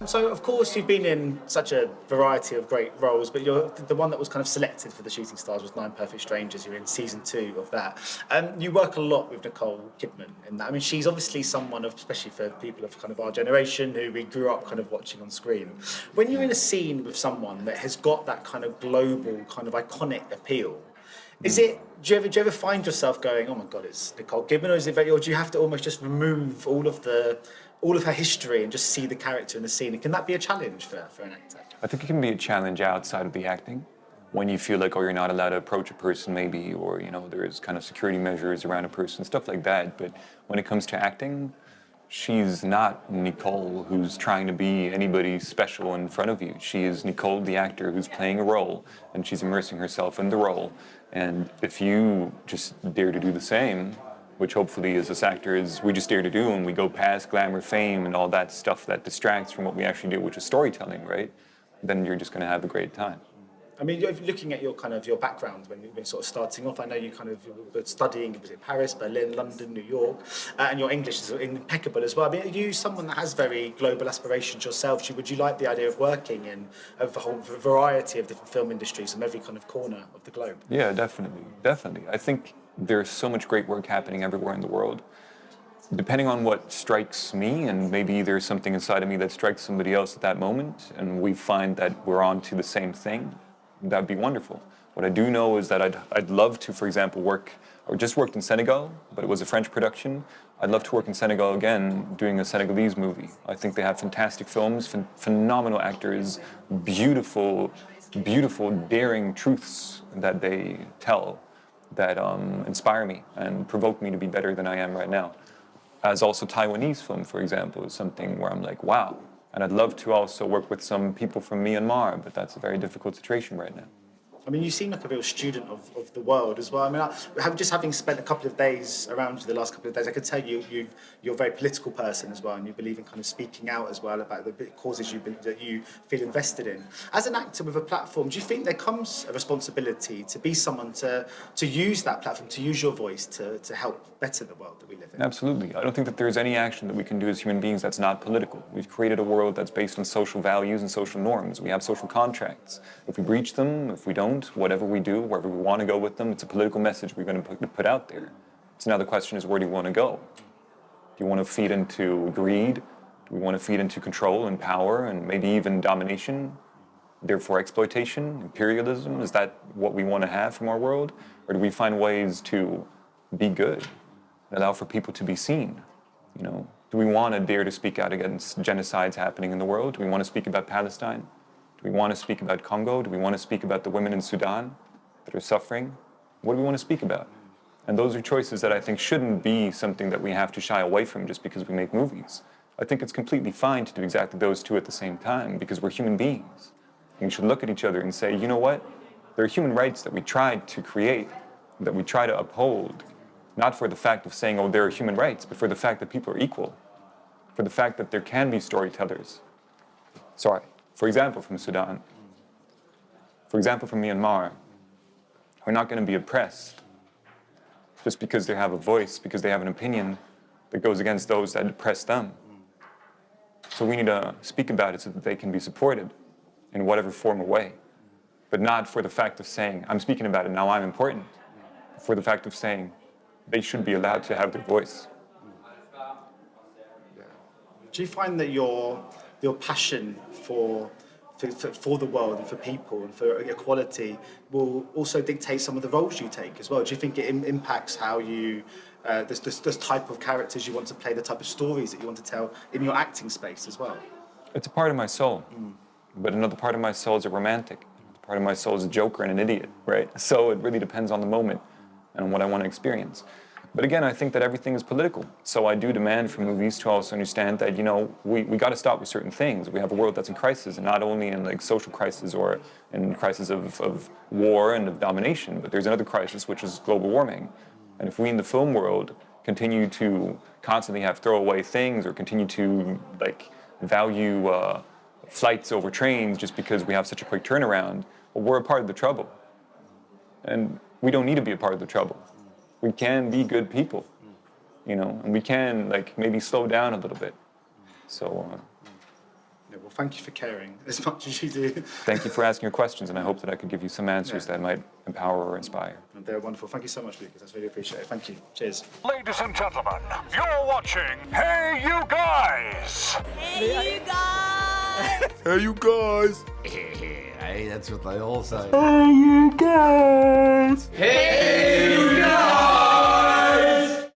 So, of course, you've been in such a variety of great roles, but you're the one that was kind of selected for the Shooting Stars was Nine Perfect Strangers. You're in season 2 of that. You work a lot with Nicole Kidman in that. I mean, she's obviously someone of, especially for people of kind of our generation who we grew up kind of watching on screen. When you're in a scene with someone that has got that kind of global, kind of iconic appeal, do you ever find yourself going, oh my God, it's Nicole Kidman, or is it or do you have to almost just remove all of her history and just see the character in the scene? And can that be a challenge for an actor? I think it can be a challenge outside of the acting, when you feel like, oh, you're not allowed to approach a person maybe, or, there's kind of security measures around a person, stuff like that. But when it comes to acting, she's not Nicole who's trying to be anybody special in front of you. She is Nicole, the actor, who's playing a role, and she's immersing herself in the role. And if you just dare to do the same, which hopefully as us actors we just dare to do, and we go past glamour, fame, and all that stuff that distracts from what we actually do, which is storytelling, right? Then you're just going to have a great time. I mean, looking at your background when you've been sort of starting off, I know you kind of were studying, was it Paris, Berlin, London, New York, and your English is impeccable as well. I mean, are you someone that has very global aspirations yourself? Would you like the idea of working in a whole variety of different film industries from every kind of corner of the globe? Yeah, definitely. I think there's so much great work happening everywhere in the world. Depending on what strikes me, and maybe there's something inside of me that strikes somebody else at that moment, and we find that we're on to the same thing, that'd be wonderful. What I do know is that I'd love to, for example, just worked in Senegal, but it was a French production. I'd love to work in Senegal again, doing a Senegalese movie. I think they have fantastic films, phenomenal actors, beautiful, daring truths that they tell that inspire me and provoke me to be better than I am right now. As also Taiwanese film, for example, is something where I'm like, wow. And I'd love to also work with some people from Myanmar, but that's a very difficult situation right now. I mean, you seem like a real student of the world as well. I mean, just having spent a couple of days around you the last couple of days, I could tell you're a very political person as well, and you believe in kind of speaking out as well about the causes that you feel invested in. As an actor with a platform, do you think there comes a responsibility to be someone to use that platform, to use your voice to help better the world that we live in? Absolutely. I don't think that there's any action that we can do as human beings that's not political. We've created a world that's based on social values and social norms. We have social contracts. If we breach them, if we don't, whatever we do, wherever we want to go with them, it's a political message we're going to put out there. So now the question is, where do you want to go? Do you want to feed into greed? Do we want to feed into control and power and maybe even domination? Therefore exploitation, imperialism? Is that what we want to have from our world? Or do we find ways to be good and allow for people to be seen? Do we want to dare to speak out against genocides happening in the world? Do we want to speak about Palestine? Do we want to speak about Congo? Do we want to speak about the women in Sudan that are suffering? What do we want to speak about? And those are choices that I think shouldn't be something that we have to shy away from just because we make movies. I think it's completely fine to do exactly those two at the same time because we're human beings. And we should look at each other and say, you know what? There are human rights that we tried to create, that we try to uphold, not for the fact of saying, oh, there are human rights, but for the fact that people are equal, for the fact that there can be storytellers. For example, from Sudan, for example, from Myanmar, who are not going to be oppressed just because they have a voice, because they have an opinion that goes against those that oppress them. So we need to speak about it so that they can be supported in whatever form or way, but not for the fact of saying, I'm speaking about it, now I'm important, for the fact of saying they should be allowed to have their voice. Do you find that your passion for the world and for people and for equality will also dictate some of the roles you take as well? Do you think it impacts how you, this type of characters you want to play, the type of stories that you want to tell in your acting space as well? It's a part of my soul, but another part of my soul is a romantic. Another part of my soul is a joker and an idiot, right? So it really depends on the moment and on what I want to experience. But again, I think that everything is political. So I do demand from movies to also understand that, we got to stop with certain things. We have a world that's in crisis, and not only in like social crisis or in crisis of war and of domination, but there's another crisis, which is global warming. And if we in the film world continue to constantly have throwaway things or continue to value flights over trains just because we have such a quick turnaround, well, we're a part of the trouble. And we don't need to be a part of the trouble. We can be good people, and we can maybe slow down a little bit. So Yeah, well, thank you for caring as much as you do. Thank you for asking your questions, and I hope that I could give you some answers that might empower or inspire. And they're wonderful. Thank you so much, Lucas. That's really appreciated. Thank you. Cheers. Ladies and gentlemen, you're watching Hey You Guys! Hey, you guys! Hey, you guys. Hey, that's what they all say. Hey, you guys. Hey, you guys!